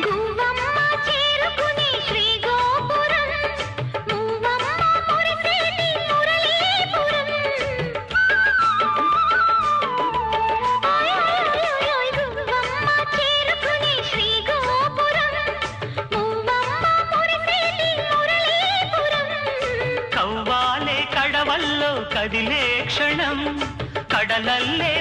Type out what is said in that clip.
గువ్వమ్మ చేరుకునే శ్రీగోపురం, మూవమ్మ మురిసేటి మురళీపురం. ఓయ్ గువ్వమ్మ చేరుకునే శ్రీగోపురం, మూవమ్మ మురిసేటి మురళీపురం. కవ్వాలే కడవల్లో కదిలే క్షణం, కడలల్లే